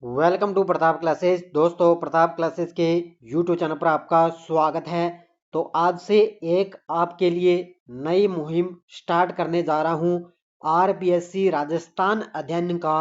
Welcome to Pratap classes. दोस्तों, Pratap classes के YouTube channel पर आपका स्वागत है। तो आज से एक आपके लिए नई मुहिम स्टार्ट करने जा रहा हूं। आरपीएससी राजस्थान अध्ययन का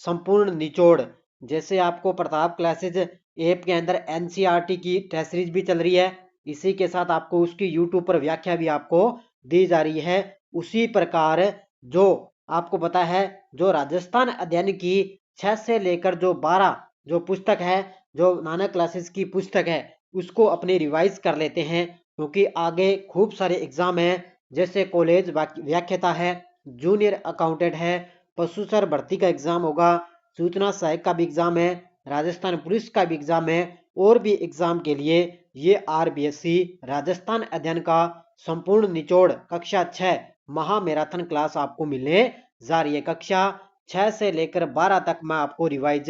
संपूर्ण निचोड़। जैसे आपको प्रताप क्लासेस ऐप के अंदर एनसीईआरटी की टेस्ट सीरीज भी चल रही है, इसी के साथ आपको उसकी यूट्यूब पर व्याख्या भी आपको दी जा रही है। उसी प्रकार जो आपको पता है, जो राजस्थान अध्ययन की 6 से लेकर जो 12 जो पुस्तक है, जो नानक क्लासेस की पुस्तक है, उसको अपने रिवाइज कर लेते हैं, क्योंकि आगे खूब सारे एग्जाम हैं। जैसे कॉलेज व्याख्याता है, जूनियर अकाउंटेंट है, पशु सर भर्ती का एग्जाम होगा, सूचना सहायक का भी एग्जाम है, राजस्थान पुलिस का भी एग्जाम है, और भी एग्जाम के लिए ये आरबीएससी राजस्थान अध्ययन का संपूर्ण निचोड़ कक्षा 6 महा मैराथन क्लास आपको मिलने जा रही है। कक्षा 6 से लेकर 12 तक मैं आपको रिवाइज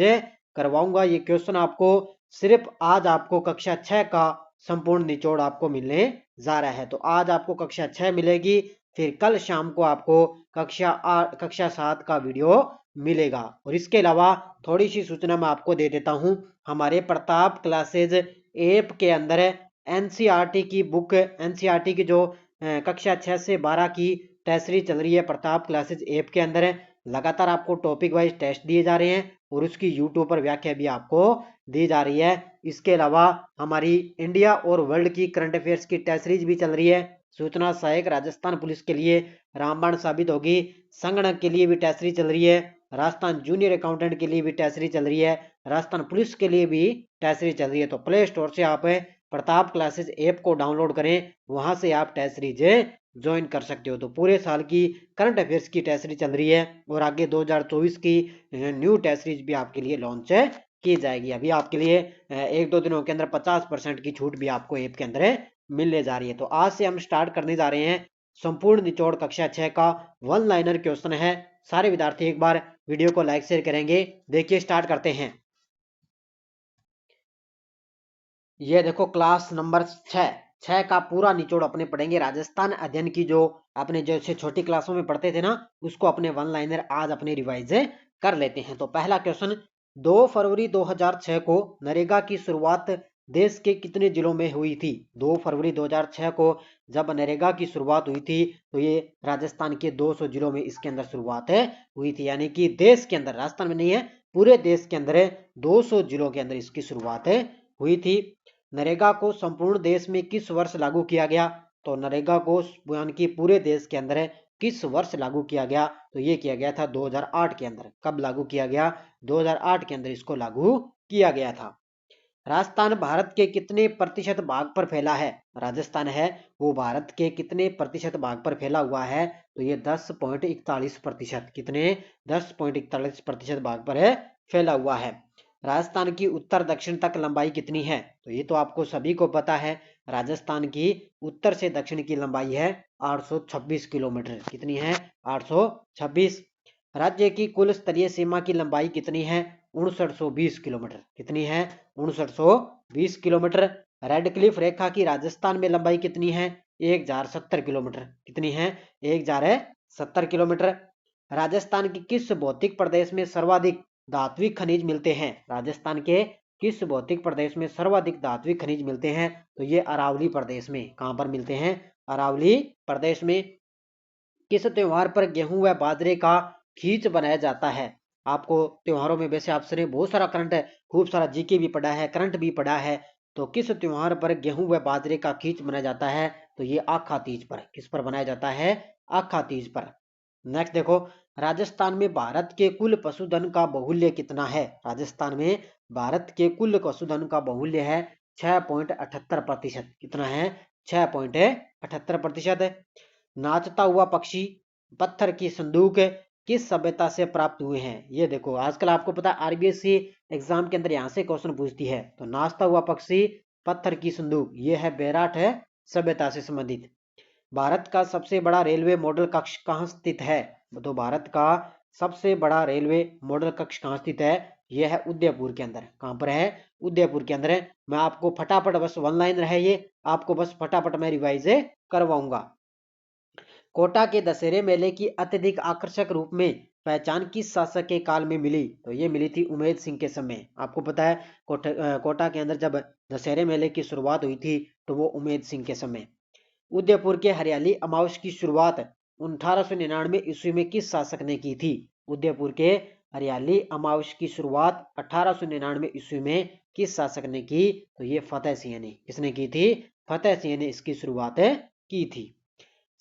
करवाऊंगा। ये क्वेश्चन आपको सिर्फ आज आपको कक्षा 6 का संपूर्ण निचोड़ आपको मिलने जा रहा है। तो आज आपको कक्षा 6 मिलेगी, फिर कल शाम को आपको कक्षा 7 का वीडियो मिलेगा। और इसके अलावा थोड़ी सी सूचना मैं आपको दे देता हूं। हमारे प्रताप क्लासेज ऐप के अंदर एनसीईआरटी की बुक, एनसीईआरटी की जो कक्षा 6 से 12 की टेस्ट सीरीज चल रही है प्रताप क्लासेज ऐप के अंदर, लगातार आपको टॉपिक वाइज टेस्ट दिए जा रहे हैं और उसकी यूट्यूब पर व्याख्या भी आपको दी जा रही है। इसके अलावा हमारी इंडिया और वर्ल्ड की करंट अफेयर्स की टेस्ट सीरीज भी चल रही है। सूचना सहायक राजस्थान पुलिस के लिए रामबाण साबित होगी, संगणक के लिए भी टेस्ट सीरीज चल रही है, राजस्थान जूनियर अकाउंटेंट के लिए भी टेस्ट सीरीज चल रही है, राजस्थान पुलिस के लिए भी टेस्ट सीरीज चल रही है। तो प्ले स्टोर से आप प्रताप क्लासेस ऐप को डाउनलोड करें, वहां से आप टेस्ट सीरीज ज्वाइन कर सकते हो। तो पूरे साल की करंट अफेयर्स की टेस्ट सीरीज चल रही है और आगे 2024 की न्यू टेस्ट सीरीज भी आपके लिए लॉन्च की जाएगी। अभी आपके लिए एक दो दिनों के अंदर 50% की छूट भी आपको ऐप के अंदर मिलने जा रही है। तो आज से हम स्टार्ट करने जा रहे हैं संपूर्ण निचोड़ कक्षा 6 का वन लाइनर क्वेश्चन है। सारे विद्यार्थी एक बार वीडियो को लाइक शेयर करेंगे। देखिए, स्टार्ट करते हैं। ये देखो, क्लास नंबर 6 का पूरा निचोड़ अपने पढ़ेंगे। राजस्थान अध्ययन की जो अपने जैसे छोटी क्लासों में पढ़ते थे ना, उसको अपने वन लाइनर आज अपने रिवाइज कर लेते हैं। तो पहला क्वेश्चन, 2 फरवरी 2006 को नरेगा की शुरुआत देश के कितने जिलों में हुई थी? 2 फरवरी 2006 को जब नरेगा की शुरुआत हुई थी, तो ये राजस्थान के 200 जिलों में इसके अंदर शुरुआत हुई थी। यानी कि देश के अंदर, राजस्थान में नहीं है, पूरे देश के अंदर 200 जिलों के अंदर इसकी शुरुआत हुई थी। नरेगा को संपूर्ण देश में किस वर्ष लागू किया गया? तो नरेगा को यानी कि पूरे देश के अंदर किस वर्ष लागू किया गया? तो ये किया गया था 2008 के अंदर। कब लागू किया गया? 2008 के अंदर इसको लागू किया गया था। राजस्थान भारत के कितने प्रतिशत भाग पर फैला है? राजस्थान है वो भारत के कितने प्रतिशत भाग पर फैला हुआ है? तो ये 10.41%। कितने? 10.41% भाग पर है फैला हुआ है। राजस्थान की उत्तर दक्षिण तक लंबाई कितनी है? तो ये तो आपको सभी को पता है, राजस्थान की उत्तर से दक्षिण की लंबाई है 826 किलोमीटर। कितनी है? 826। राज्य की कुल स्तरीय सीमा की लंबाई कितनी है? 5920 किलोमीटर। कितनी है? 5920 किलोमीटर। रेड क्लिफ रेखा की राजस्थान में लंबाई कितनी है? 1070 किलोमीटर। कितनी है? 1070 किलोमीटर। राजस्थान के किस भौतिक प्रदेश में सर्वाधिक धात्विक खनिज मिलते हैं? राजस्थान के किस भौतिक प्रदेश में सर्वाधिक धात्विक खनिज मिलते हैं? तो ये अरावली प्रदेश में। कहां पर मिलते हैं? अरावली प्रदेश में। किस त्योहार पर गेहूं व बाजरे का खींच बनाया जाता है? आपको त्योहारों में वैसे आपसे बहुत सारा करंट है, खूब सारा जीके भी पढ़ा है, करंट भी पढ़ा है। तो किस त्योहार पर गेहूं व बाजरे का खींच बनाया जाता है? तो ये आखा तीज पर। किस पर बनाया जाता है? आखा तीज पर। नेक्स्ट देखो, राजस्थान में भारत के कुल पशुधन का बहुल्य कितना है? राजस्थान में भारत के कुल पशुधन का बहुल्य है 6.78%। कितना है? 6.78%। नाचता हुआ पक्षी, पत्थर की संदूक किस सभ्यता से प्राप्त हुए हैं? ये देखो, आजकल आपको पता है आरबीएससी एग्जाम के अंदर यहां से क्वेश्चन पूछती है। तो नाचता हुआ पक्षी, पत्थर की संदूक, ये है बैराट है सभ्यता से संबंधित। भारत का सबसे बड़ा रेलवे मॉडल कक्ष कहाँ स्थित है? तो भारत का सबसे बड़ा रेलवे मॉडल कक्ष कहाँ स्थित है? यह है उदयपुर के अंदर। कहां पर है? उदयपुर के अंदर है। मैं आपको फटाफट बस वन लाइन है, ये आपको बस फटाफट मैं रिवाइज करवाऊंगा। कोटा के दशहरे मेले की अत्यधिक आकर्षक रूप में पहचान किस शासक के काल में मिली? तो ये मिली थी उमेद सिंह के समय। आपको पता है कोटा के अंदर जब दशहरे मेले की शुरुआत हुई थी तो वो उमेद सिंह के समय। उदयपुर के हरियाली अमावस की शुरुआत 1899 ईस्वी में किस शासक ने की थी? उदयपुर के हरियाली अमावस की शुरुआत 1899 ईस्वी में किस शासक ने की? तो ये फतेह सिंह ने। किसने की थी? फतेह सिंह ने इसकी शुरुआत की थी।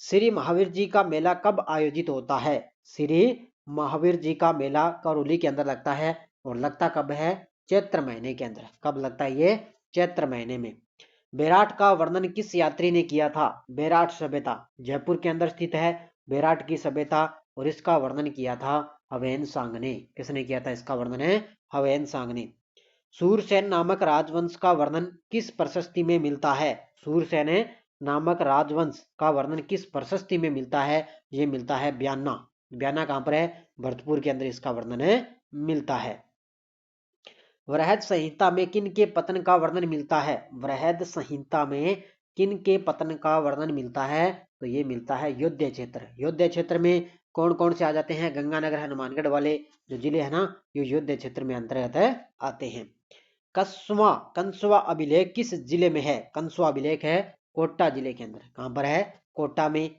श्री महावीर जी का मेला कब आयोजित होता है? श्री महावीर जी का मेला करौली के अंदर लगता है और लगता कब है? चैत्र महीने के अंदर। कब लगता है ये? चैत्र महीने में। बेराट का वर्णन किस यात्री ने किया था? बेराट सभ्यता जयपुर के अंदर स्थित है बेराट की सभ्यता, और इसका वर्णन किया था हवेन सांग ने। किसने किया था इसका वर्णन? है हवेन सांग ने। सूरसेन नामक राजवंश का वर्णन किस प्रशस्ति में मिलता है? सूरसेन नामक राजवंश का वर्णन किस प्रशस्ति में मिलता है? ये मिलता है बयाना। बयाना कहां पर है? भरतपुर के अंदर इसका वर्णन मिलता है। वृहद संहिता में किन के पतन का वर्णन मिलता है? वृहद संहिता में किन के पतन का वर्णन मिलता है? तो ये मिलता है योध्या क्षेत्र। योध्या क्षेत्र में कौन कौन से आ जाते हैं? गंगानगर हनुमानगढ़ वाले जो जिले हैं ना, ये योध्या क्षेत्र में अंतर्गत आते हैं। कंसवा अभिलेख किस जिले में है? कंसवा अभिलेख है कोटा जिले के अंदर। कहां पर है? कोटा में।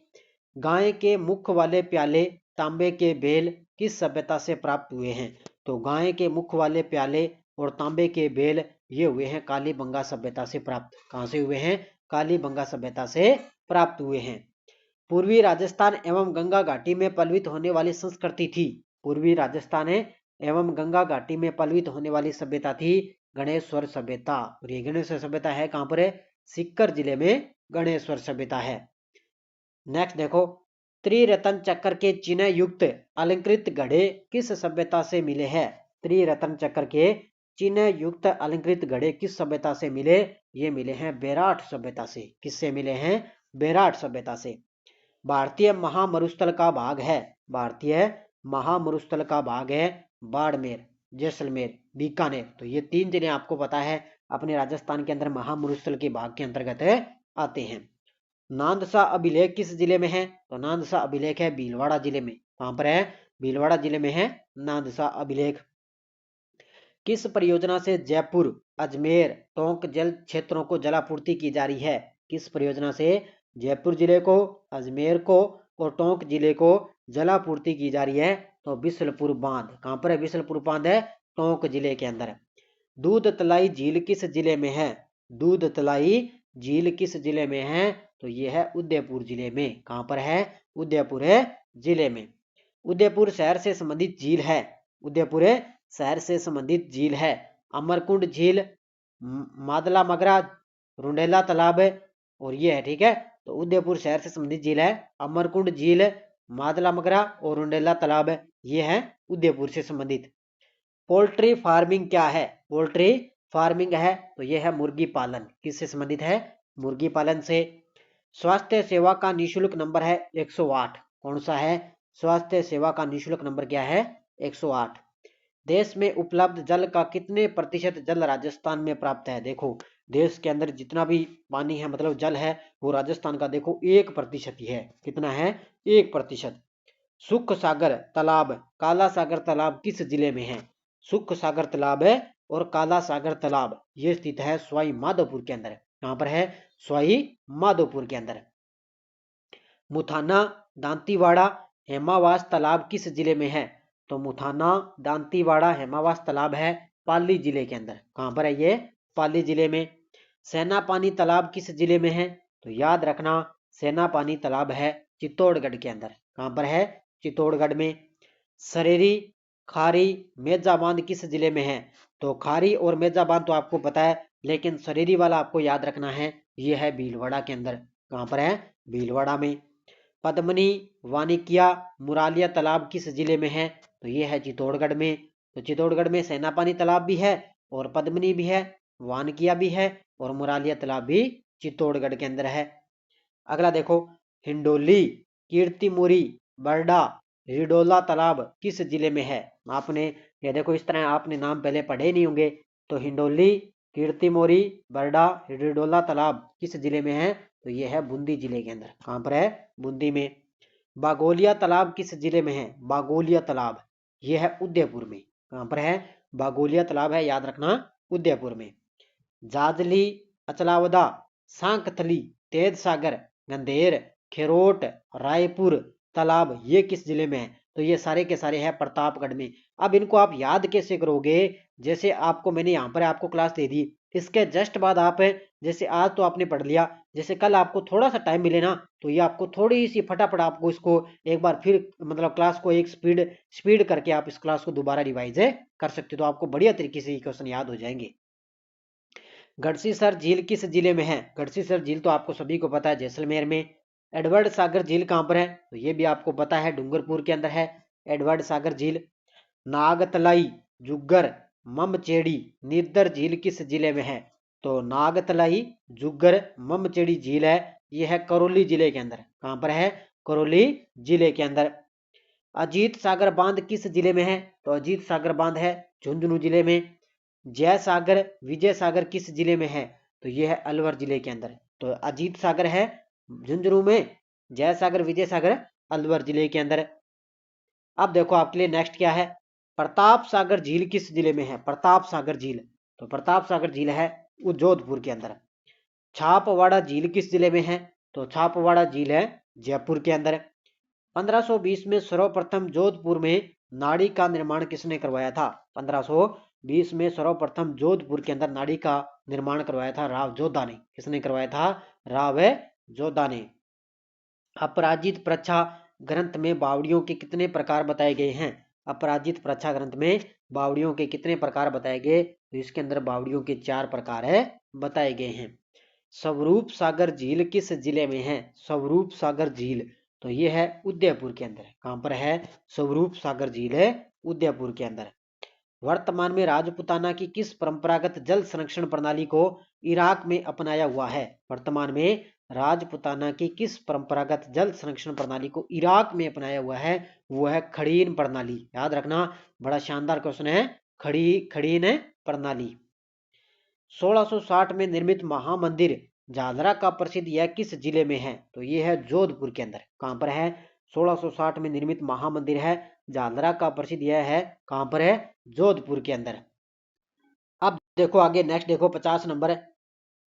गाय के मुख वाले प्याले तांबे के बेल किस सभ्यता से प्राप्त हुए हैं? तो गाय के मुख वाले प्याले और तांबे के बेल ये हुए हैं कालीबंगा सभ्यता से प्राप्त। कहां से हुए हैं? कालीबंगा सभ्यता से प्राप्त हुए हैं। पूर्वी राजस्थान एवं गंगा घाटी में पल्वित होने वाली संस्कृति थी। पूर्वी राजस्थान एवं गंगा घाटी में पल्वित होने वाली सभ्यता थी गणेश्वर सभ्यता। और ये गणेश्वर सभ्यता है कहां पर? है सीकर जिले में गणेश्वर सभ्यता है। नेक्स्ट देखो, त्रिरत्न चक्र के चिन्ह युक्त अलंकृत घड़े किस सभ्यता से मिले हैं? त्रिरत्न चक्र के चिन्ह युक्त अलंकृत घड़े किस सभ्यता से मिले? ये मिले हैं बेराट सभ्यता से। किससे मिले हैं? बेराट सभ्यता से। भारतीय महामरुस्थल का भाग है। भारतीय महामरुस्थल का भाग है बाड़मेर, जैसलमेर, बीकानेर। तो ये 3 जिले आपको पता है अपने राजस्थान के अंदर महामरुस्थल के भाग के अंतर्गत आते हैं। नांदसा अभिलेख किस जिले में है? तो नांदसा अभिलेख है भीलवाड़ा जिले में। कहां पर है? भीलवाड़ा जिले में है नांदसा अभिलेख। किस परियोजना से जयपुर, अजमेर, टोंक जल क्षेत्रों को जलापूर्ति की जा रही है? किस परियोजना से जयपुर जिले को, अजमेर को और टोंक जिले को जलापूर्ति की जा रही है? तो बिसलपुर बांध। कहां पर है? बिसलपुर बांध है टोंक जिले के अंदर। दूध तलाई झील किस जिले में है? दूध तलाई झील किस जिले में है? तो यह है उदयपुर जिले में। कहां पर है? उदयपुर जिले में। उदयपुर शहर से संबंधित झील है। उदयपुर शहर से संबंधित झील है अमरकुंड झील, मादला मगरा, रुंडेला तालाब और ये है। ठीक है, तो उदयपुर शहर से संबंधित झील है अमरकुंड झील, मादला मगरा और रुंडेला तालाब। ये है उदयपुर से संबंधित। पोल्ट्री फार्मिंग क्या है? पोल्ट्री फार्मिंग है तो यह है मुर्गी पालन। किससे संबंधित है? मुर्गी पालन से। स्वास्थ्य सेवा का निःशुल्क नंबर है 108। कौन सा है? स्वास्थ्य सेवा का निःशुल्क नंबर क्या है? 108। देश में उपलब्ध जल का कितने प्रतिशत जल राजस्थान में प्राप्त है? देखो देश के अंदर जितना भी पानी है मतलब जल है वो राजस्थान का देखो 1% ही है। कितना है? 1%। सुख सागर तालाब, काला सागर तालाब किस जिले में है? सुख सागर तालाब है और काला सागर तालाब ये स्थित है सवाई माधोपुर के अंदर। कहां पर है? सवाई माधोपुर के अंदर। मुथाना दांतीवाड़ा हेमावास तालाब किस जिले में है? तो मुथाना दांतीवाड़ा हेमावास तालाब है पाली जिले के अंदर। कहां पर है ये? पाली जिले में। सेना पानी तालाब किस जिले में है? तो याद रखना सेना पानी तालाब है चित्तौड़गढ़ के अंदर। कहां पर है? चित्तौड़गढ़ में। सरेरी, खारी, मेजा बांध किस जिले में है? तो खारी और मेजा बांध तो आपको पता है लेकिन सरेरी वाला आपको याद रखना है, ये है भीलवाड़ा के अंदर। कहां पर है? भीलवाड़ा में। पद्मनी, वानिकिया, मुरालिया तालाब किस जिले में है? तो ये है चित्तौड़गढ़ में। तो चित्तौड़गढ़ में सेनापानी तालाब भी है और पद्मनी भी है, वानकिया भी है और मुरालिया तालाब भी चित्तौड़गढ़ के अंदर है। अगला देखो, हिंडोली, कीर्तिमुरी, बरडा, रिडोला तालाब किस जिले में है? आपने ये देखो इस तरह आपने नाम पहले पढ़े नहीं होंगे। तो हिंडोली, कीर्तिमोरी, बरडा, रिडोला तालाब किस जिले में है? तो ये है बूंदी जिले के अंदर। कहां पर है? बूंदी में। बागोलिया तालाब किस जिले में है? बागोलिया तालाब ये है उदयपुर में। कहाँ पर है? बागोलिया तालाब है, याद रखना, उदयपुर में। जाजली, अचलावदा, सांकथली, तेज सागर, गंदेर, खेरोट, रायपुर तालाब ये किस जिले में है? तो ये सारे के सारे हैं प्रतापगढ़ में। अब इनको आप याद कैसे करोगे? जैसे आपको मैंने यहाँ पर आपको क्लास दे दी, इसके जस्ट बाद आप, जैसे आज तो आपने पढ़ लिया, जैसे कल आपको थोड़ा सा टाइम मिले ना, तो ये आपको थोड़ी सी फटाफट आपको इसको एक बार फिर मतलब क्लास को एक स्पीड स्पीड करके आप इस क्लास को दोबारा रिवाइज कर सकते हो, तो आपको बढ़िया तरीके से ये क्वेश्चन याद हो जाएंगे। गढ़सीसर झील किस जिले में है? गढ़सीसर झील तो आपको सभी को पता है, जैसलमेर में। एडवर्ड सागर झील कहाँ पर है? तो ये भी आपको पता है, डूंगरपुर के अंदर है एडवर्ड सागर झील। नागतलाई, जुग्गर, ममचेड़ी, निर्दर झील किस जिले में है? तो नागतलाई, जुग्गर, ममचेड़ी झील है, ये है करौली जिले के अंदर। कहाँ पर है? करौली जिले के अंदर। अजीत सागर बांध किस जिले में है? तो अजीत सागर बांध है झुंझुनू जिले में। जय सागर, विजय सागर किस जिले में है? तो यह है अलवर जिले के अंदर। तो अजीत सागर है झुंझुनू में, जय सागर, विजय सागर अलवर जिले के अंदर। अब देखो आपके लिए नेक्स्ट क्या है? प्रताप सागर झील किस जिले में है? प्रताप सागर झील, तो प्रताप सागर झील है वो जोधपुर के अंदर। छापवाड़ा झील किस जिले में है? तो छापवाड़ा झील है जयपुर के अंदर। 1520 में सर्वप्रथम जोधपुर में नाड़ी का निर्माण किसने करवाया था? 1520 में सर्वप्रथम जोधपुर के अंदर नाड़ी का निर्माण करवाया था राव जोधा ने। किसने करवाया था? राव जोधा ने। अपराजित प्रच्छा ग्रंथ में बावड़ियों के कितने प्रकार बताए गए हैं? अपराजित प्रच्छा ग्रंथ में बावड़ियों के कितने प्रकार बताए गए? तो इसके अंदर बावड़ियों के 4 प्रकार है बताए गए हैं। स्वरूप सागर झील किस जिले में है? स्वरूप सागर झील, तो ये है उदयपुर के अंदर। कहां पर है? स्वरूप सागर झील है उदयपुर के अंदर। वर्तमान में राजपुताना की किस परंपरागत जल संरक्षण प्रणाली को इराक में अपनाया हुआ है? वर्तमान में राजपुताना की किस परंपरागत जल संरक्षण प्रणाली को इराक में अपनाया हुआ है? वो है खड़ीन प्रणाली। याद रखना, बड़ा शानदार क्वेश्चन है, खड़ीन प्रणाली। 1660 में निर्मित महामंदिर झालरा का प्रसिद्ध यह किस जिले में है? तो ये है जोधपुर के अंदर। कहां पर है? 1660 में निर्मित महामंदिर है झालरा का प्रसिद्ध यह है, कहां पर है? जोधपुर के अंदर। अब देखो आगे नेक्स्ट देखो 50 नंबर।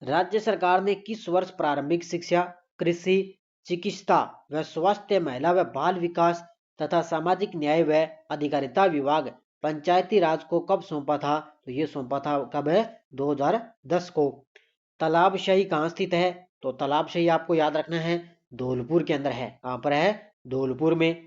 राज्य सरकार ने किस वर्ष प्रारंभिक शिक्षा, कृषि, चिकित्सा व स्वास्थ्य, महिला व बाल विकास तथा सामाजिक न्याय व अधिकारिता विभाग पंचायती राज को कब सौंपा था? तो ये सौंपा था कब है? 2010 को। तालाबशाही कहाँ स्थित है? तो तालाबशाही आपको याद रखना है धौलपुर के अंदर है। कहाँ पर है? धौलपुर में।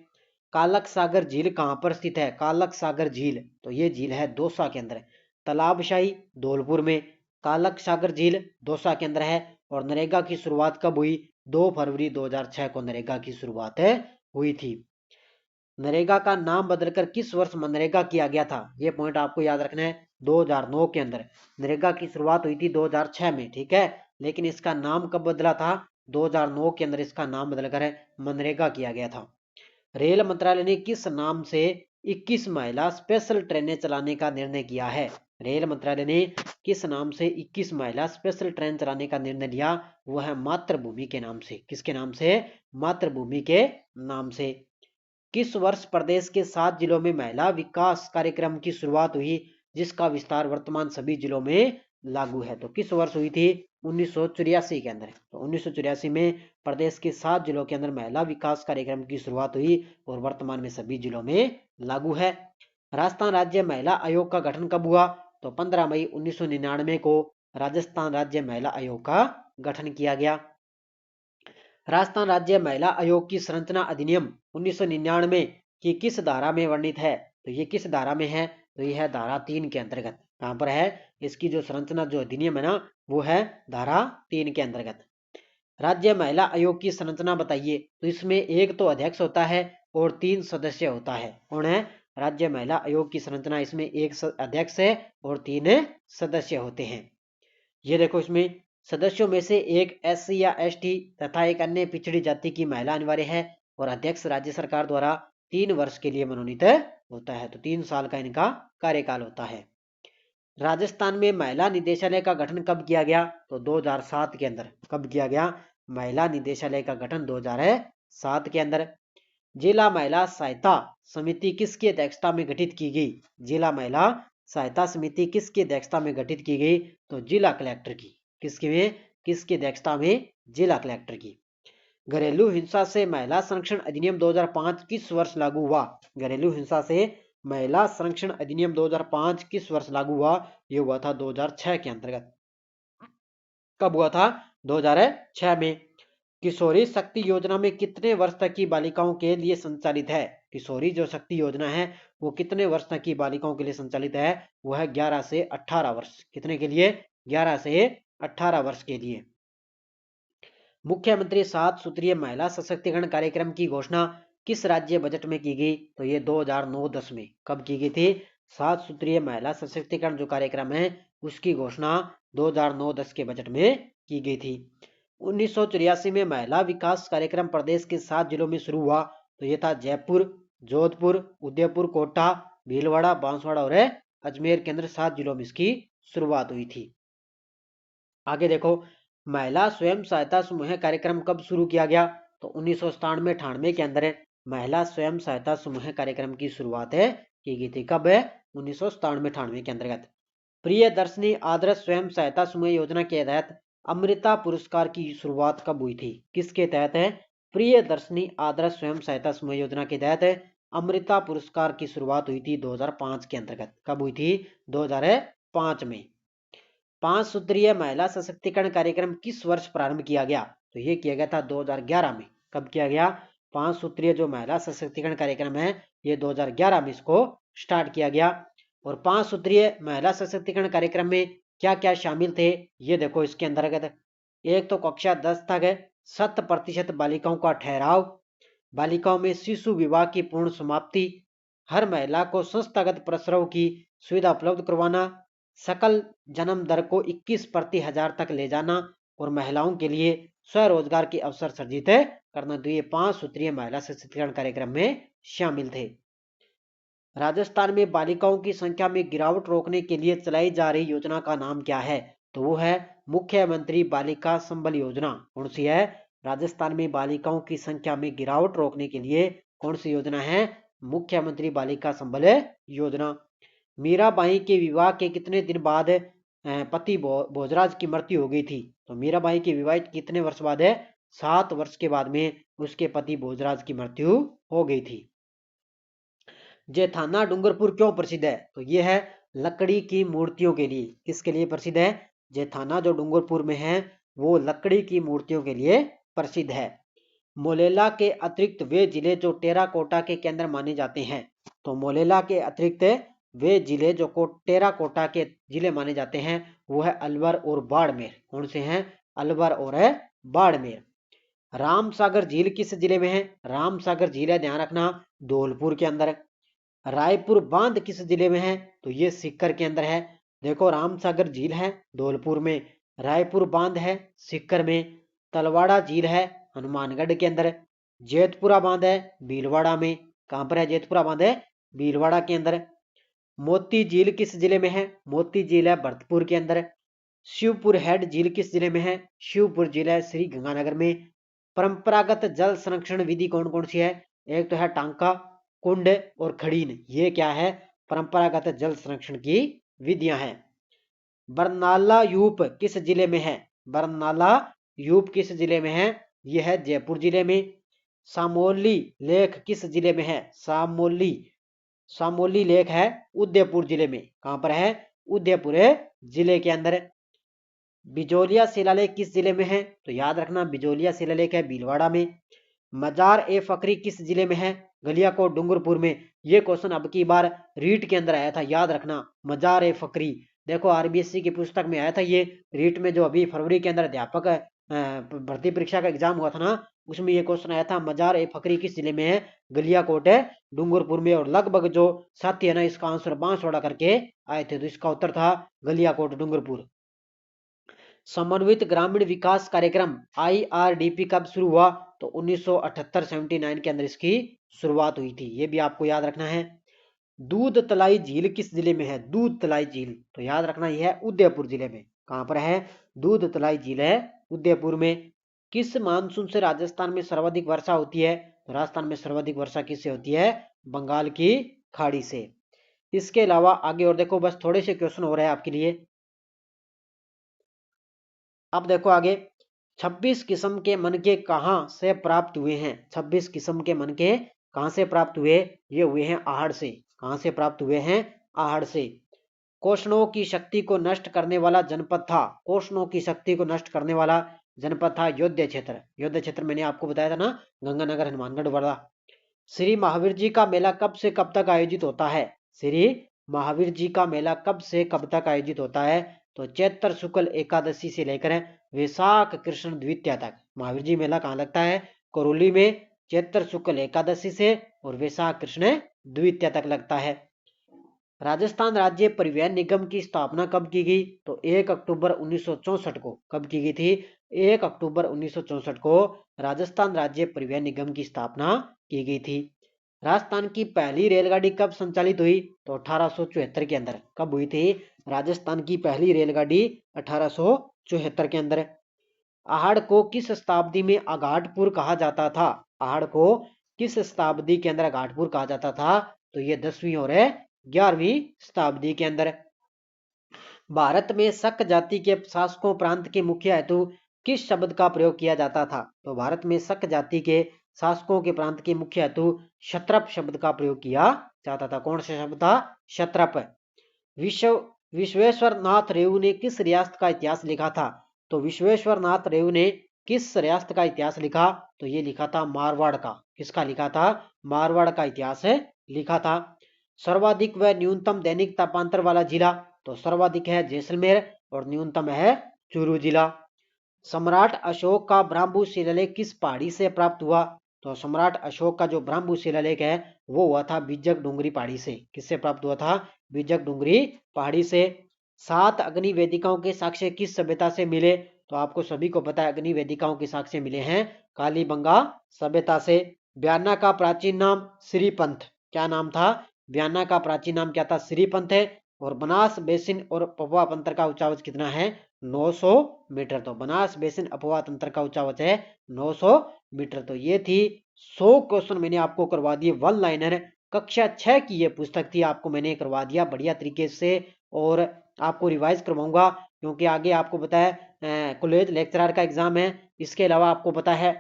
कालक सागर झील कहाँ पर स्थित है? कालक सागर झील, तो ये झील है दौसा के अंदर। तालाबशाही धौलपुर में, कालक सागर झील दौसा के अंदर है। और नरेगा की शुरुआत कब हुई? 2 फरवरी 2006 को नरेगा की शुरुआत हुई थी। नरेगा का नाम बदलकर किस वर्ष मनरेगा किया गया था? ये पॉइंट आपको याद रखना है। 2009 के अंदर नरेगा की शुरुआत हुई थी 2006 में, ठीक है, लेकिन इसका नाम कब बदला था? 2009 के अंदर इसका नाम बदलकर मनरेगा किया गया था। रेल मंत्रालय ने किस नाम से 21 महिला स्पेशल ट्रेनें चलाने का निर्णय किया है? रेल मंत्रालय ने किस नाम से 21 महिला स्पेशल ट्रेन चलाने का निर्णय लिया? वो है मातृभूमि के नाम से। किसके नाम से? मातृभूमि के नाम से। किस वर्ष प्रदेश के 7 जिलों में महिला विकास कार्यक्रम की शुरुआत हुई, जिसका विस्तार वर्तमान सभी जिलों में लागू है? तो किस वर्ष हुई थी? 1984 के अंदर। तो 1984 में प्रदेश के 7 जिलों के अंदर महिला विकास कार्यक्रम की शुरुआत हुई और वर्तमान में सभी जिलों में लागू है। राजस्थान राज्य महिला आयोग का गठन कब हुआ? तो 15 मई 1999 को राजस्थान राज्य महिला आयोग का गठन किया गया। राजस्थान राज्य महिला आयोग की संरचना अधिनियम 1999 की किस धारा में वर्णित है? तो ये किस धारा में है? तो ये है धारा 3 के अंतर्गत। कहां पर है? इसकी जो संरचना जो अधिनियम है ना, वो है धारा 3 के अंतर्गत। राज्य महिला आयोग की संरचना बताइए। तो इसमें एक तो अध्यक्ष होता है और 3 सदस्य होता है। कौन है? राज्य महिला आयोग की संरचना, इसमें एक अध्यक्ष है और 3 सदस्य होते हैं। ये देखो, इसमें सदस्यों में से एक SC या ST तथा एक अन्य पिछड़ी जाति की महिला अनिवार्य है और अध्यक्ष राज्य सरकार द्वारा 3 वर्ष के लिए मनोनीत होता है। तो 3 साल का इनका कार्यकाल होता है। राजस्थान में महिला निदेशालय का गठन कब किया गया? तो 2007 के अंदर। कब किया गया? महिला निदेशालय का गठन 2007 के अंदर। जिला महिला सहायता समिति किसकी अध्यक्षता में गठित की गई? जिला महिला सहायता समिति किसकी अध्यक्षता में गठित की गई? तो जिला कलेक्टर की। किसकी अध्यक्षता में? जिला कलेक्टर की। घरेलू हिंसा से महिला संरक्षण अधिनियम 2005 किस वर्ष लागू हुआ? घरेलू हिंसा से महिला संरक्षण अधिनियम 2005 किस वर्ष लागू हुआ? ये हुआ था 2006 के अंतर्गत। कब हुआ था? 2006 में। किशोरी शक्ति योजना में कितने वर्ष तक की बालिकाओं के लिए संचालित है? किशोरी जो शक्ति योजना है वो कितने वर्ष तक की बालिकाओं के लिए संचालित है? वो है 11 से 18 वर्ष। कितने के लिए? 11 से 18 वर्ष के लिए। मुख्यमंत्री 7 सूत्रीय महिला सशक्तिकरण कार्यक्रम की घोषणा किस राज्य बजट में की गई? तो ये 2009-10 में। कब की गई थी? 7 सूत्रीय महिला सशक्तिकरण जो कार्यक्रम है उसकी घोषणा 2009-10 के बजट में की गई थी। 1984 में महिला विकास कार्यक्रम प्रदेश के 7 जिलों में शुरू हुआ। तो ये था जयपुर, जोधपुर, उदयपुर, कोटा, भीलवाड़ा, बांसवाड़ा और अजमेर के अंदर 7 जिलों में इसकी शुरुआत हुई थी। आगे देखो, महिला स्वयं सहायता समूह कार्यक्रम कब शुरू किया गया? तो 1997-98 के अंदर महिला स्वयं सहायता समूह कार्यक्रम की शुरुआत की गई थी। कब है? 1997-98 के अंतर्गत। प्रियदर्शनी आदर्श स्वयं सहायता समूह योजना के तहत अमृता पुरस्कार की शुरुआत कब हुई थी? किसके तहत है? प्रियदर्शनी आदर्श स्वयं सहायता समूह योजना के तहत अमृता पुरस्कार की शुरुआत हुई थी 2005 के अंतर्गत। कब हुई थी? 2005 में। 5 सूत्रीय महिला सशक्तिकरण कार्यक्रम किस वर्ष प्रारंभ किया गया? तो ये किया गया था 2011 में। कब किया गया? 5 सूत्रीय जो महिला सशक्तिकरण कार्यक्रम है ये 2011 में इसको स्टार्ट किया गया। और 5 सूत्रीय महिला सशक्तिकरण कार्यक्रम में क्या क्या शामिल थे ये देखो इसके अंतर्गत। एक तो कक्षा 10 तक 100% बालिकाओं का ठहराव, बालिकाओं में शिशु विवाह की पूर्ण समाप्ति, हर महिला को संस्थागत प्रसव की सुविधा उपलब्ध करवाना, सकल जन्म दर को 21 प्रति हजार तक ले जाना और महिलाओं के लिए स्वरोजगार के अवसर सृजित करना। तो ये 5 सूत्रीय महिला सशक्तिकरण कार्यक्रम में शामिल थे। राजस्थान में बालिकाओं की संख्या में गिरावट रोकने के लिए चलाई जा रही योजना का नाम क्या है? तो वो है मुख्यमंत्री बालिका संबल योजना। कौन सी है? राजस्थान में बालिकाओं की संख्या में गिरावट रोकने के लिए कौन सी योजना है? मुख्यमंत्री बालिका संबल योजना। मीराबाई के विवाह के कितने दिन बाद पति भोजराज की मृत्यु हो गई थी? तो मीराबाई के विवाह कितने वर्ष बाद है? 7 वर्ष के बाद में उसके पति भोजराज की मृत्यु हो गई थी। जेठाना डूंगरपुर क्यों प्रसिद्ध है? तो ये है लकड़ी की मूर्तियों के लिए। किसके लिए प्रसिद्ध है? जेठाना जो डूंगरपुर में है वो लकड़ी की मूर्तियों के लिए प्रसिद्ध है। मोलेला के अतिरिक्त वे जिले जो टेराकोटा के केंद्र माने जाते हैं। तो मोलेला के अतिरिक्त वे जिले जो टेराकोटा के जिले माने जाते हैं वो है अलवर और बाड़मेर। कौन से हैं? अलवर और बाड़मेर। रामसागर झील किस जिले में है? रामसागर झील है, ध्यान रखना, धौलपुर के अंदर। रायपुर बांध किस जिले में है? तो ये सीकर के अंदर है। देखो, रामसागर झील है धौलपुर में, रायपुर बांध है सीकर में, तलवाड़ा झील है हनुमानगढ़ के अंदर, जेतपुरा बांध है भीलवाड़ा में। कहां पर है जेतपुरा बांध? है भीलवाड़ा के अंदर। मोती झील किस जिले में है? मोती झील है भरतपुर के अंदर। शिवपुर हेड झील किस जिले में है? शिवपुर झील है श्री गंगानगर में। परंपरागत जल संरक्षण विधि कौन कौन सी है? एक तो है टांका, कुंड और खड़ीन। ये क्या है? परंपरागत जल संरक्षण की विधियां हैं। बरनाला यूप किस जिले में है? बरनाला यूप किस जिले में है? यह है जयपुर जिले में। सामोली लेक किस जिले में है? सामोली लेक है उदयपुर जिले में। कहां पर है? उदयपुर जिले के अंदर। बिजोलिया शिलालेख किस जिले में है? तो याद रखना, बिजोलिया शिलालेख है भीलवाड़ा में। मजार ए फकरी किस जिले में है? गलियाकोट डूंगरपुर में। ये क्वेश्चन अब की बार रीट के अंदर आया था, याद रखना, मजार ए फकरी। देखो आरबीएससी की पुस्तक में आया था ये। रीट में जो अभी फरवरी के अंदर अध्यापक भर्ती परीक्षा का एग्जाम हुआ था ना, उसमें ये क्वेश्चन आया था, मजार ए फकरी किस जिले में है? गलियाकोट है डूंगरपुर में। और लगभग जो साथी है ना इसका आंसर बांसवाड़ा करके आए थे, तो इसका उत्तर था गलियाकोट डूंगरपुर। समन्वित ग्रामीण विकास कार्यक्रम IRDP कब शुरू हुआ? तो 1978-79 के अंदर इसकी शुरुआत हुई थी। ये भी आपको याद रखना है। दूध तलाई झील किस जिले में है? दूध तलाई झील, तो याद रखना यह है उदयपुर जिले में। कहां पर है? दूध तलाई झील है उदयपुर में। किस मानसून से राजस्थान में सर्वाधिक वर्षा होती है? तो राजस्थान में सर्वाधिक वर्षा किससे होती है? बंगाल की खाड़ी से। इसके अलावा आगे और देखो, बस थोड़े से क्वेश्चन हो रहे हैं आपके लिए। अब देखो आगे, 26 किस्म के मनके कहाँ से प्राप्त हुए हैं? 26 किस्म के मनके कहाँ से प्राप्त हुए? ये हुए हैं आहड़ से। कहाँ से प्राप्त हुए हैं? आहड़ से। कोषणों की शक्ति को नष्ट करने वाला जनपद था। कोषणों की शक्ति को नष्ट करने वाला जनपद था योध्या क्षेत्र। योध्या क्षेत्र मैंने आपको बताया था ना, गंगानगर, हनुमानगढ़ वाला। श्री महावीर जी का मेला कब से कब तक आयोजित होता है? श्री महावीर जी का मेला कब से कब तक आयोजित होता है? तो चैत्र शुक्ल एकादशी से लेकर वैशाख कृष्ण द्वितीया तक। महावीर जी मेला कहाँ लगता है? करौली में, चैत्र शुक्ल एकादशी से और वैशाख कृष्ण द्वितीया तक लगता है। राजस्थान राज्य परिवहन निगम की स्थापना कब की गई? तो 1 अक्टूबर 1964 को। कब की गई थी? 1 अक्टूबर 1964 को राजस्थान राज्य परिवहन निगम की स्थापना की गई थी। राजस्थान की पहली रेलगाड़ी कब संचालित हुई? तो 1874 के अंदर। कब हुई थी राजस्थान की पहली रेलगाड़ी? 1874 के अंदर। आहड़ को किस शताब्दी में अघाटपुर कहा जाता था? आहड़ को किस शताब्दी के अंदर अघाटपुर कहा जाता था? तो ये 10वीं और 11वीं शताब्दी के अंदर। भारत में शक जाति के शासकों प्रांत के मुख्य हेतु किस शब्द का प्रयोग किया जाता था? तो भारत में शक जाति के शासकों के प्रांत के मुख्य हेतु क्षत्रप शब्द का प्रयोग किया जाता था। कौन सा शब्द था? क्षत्रप। विश्वेश्वर नाथ रेऊ ने किस रियासत का इतिहास लिखा था? तो विश्वेश्वर नाथ रेऊ ने किस रियासत का इतिहास लिखा? तो ये लिखा था मारवाड़ का। किसका लिखा था? मारवाड़ का इतिहास लिखा था। सर्वाधिक व न्यूनतम दैनिक तापांतर वाला जिला? तो सर्वाधिक है जैसलमेर और न्यूनतम है चूरू जिला। सम्राट अशोक का ब्राह्मू शिलालेख किस पहाड़ी से प्राप्त हुआ? तो सम्राट अशोक का जो ब्राह्मू शिलालेख है वो हुआ था बिजक डूंगरी पहाड़ी से। किससे प्राप्त हुआ था? बिजक डूंगरी पहाड़ी से। 7 अग्नि वेदिकाओं के साक्ष्य किस सभ्यता से मिले? तो आपको सभी को पता है अग्नि वेदिकाओं के साक्ष्य मिले हैं कालीबंगा सभ्यता से। ब्याना का प्राचीन नाम श्रीपंथ। क्या नाम था? ब्याना का प्राचीन नाम क्या था? श्रीपंथ है। और बनास बेसिन और पपुआ तंत्र का उच्चावच कितना है? 900 मीटर। तो बनास बेसिन अफवाह तंत्र का उच्चावच है 900 मीटर। तो ये थी 100 क्वेश्चन मैंने आपको करवा दिए वन लाइनर। कक्षा 6 की ये पुस्तक थी, आपको मैंने करवा दिया बढ़िया तरीके से। और आपको रिवाइज करवाऊंगा क्योंकि आगे आपको पता है कॉलेज लेक्चरर का एग्जाम है। इसके अलावा आपको पता है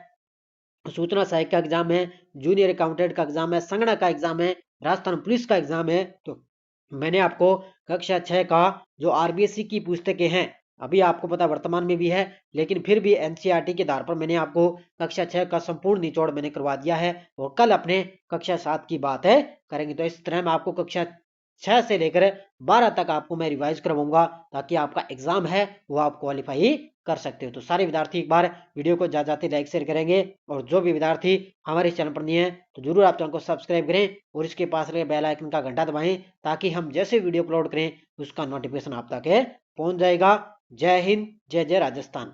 सूचना सहायक का एग्जाम है, जूनियर अकाउंटेंट का एग्जाम है, संगणक का एग्जाम है, राजस्थान पुलिस का एग्जाम है। तो मैंने आपको कक्षा 6 का जो आरबीएससी की पुस्तकें हैं, अभी आपको पता वर्तमान में भी है, लेकिन फिर भी एनसीईआरटी के आधार पर मैंने आपको कक्षा 6 का संपूर्ण निचोड़ मैंने करवा दिया है। और कल अपने कक्षा 7 की बात है करेंगे। तो इस तरह मैं आपको कक्षा 6 से लेकर 12 तक आपको मैं रिवाइज करवाऊंगा ताकि आपका एग्जाम है वो आप क्वालिफाई कर सकते हो। तो सारे विद्यार्थी एक बार वीडियो को जाते लाइक शेयर करेंगे। और जो भी विद्यार्थी हमारे इस चैनल पर नहीं है तो जरूर आप चैनल को सब्सक्राइब करें और इसके पास रहे बेल आइकन का घंटा दबाएं ताकि हम जैसे वीडियो अपलोड करें उसका नोटिफिकेशन आप तक पहुंच जाएगा। जय हिंद, जय जय राजस्थान।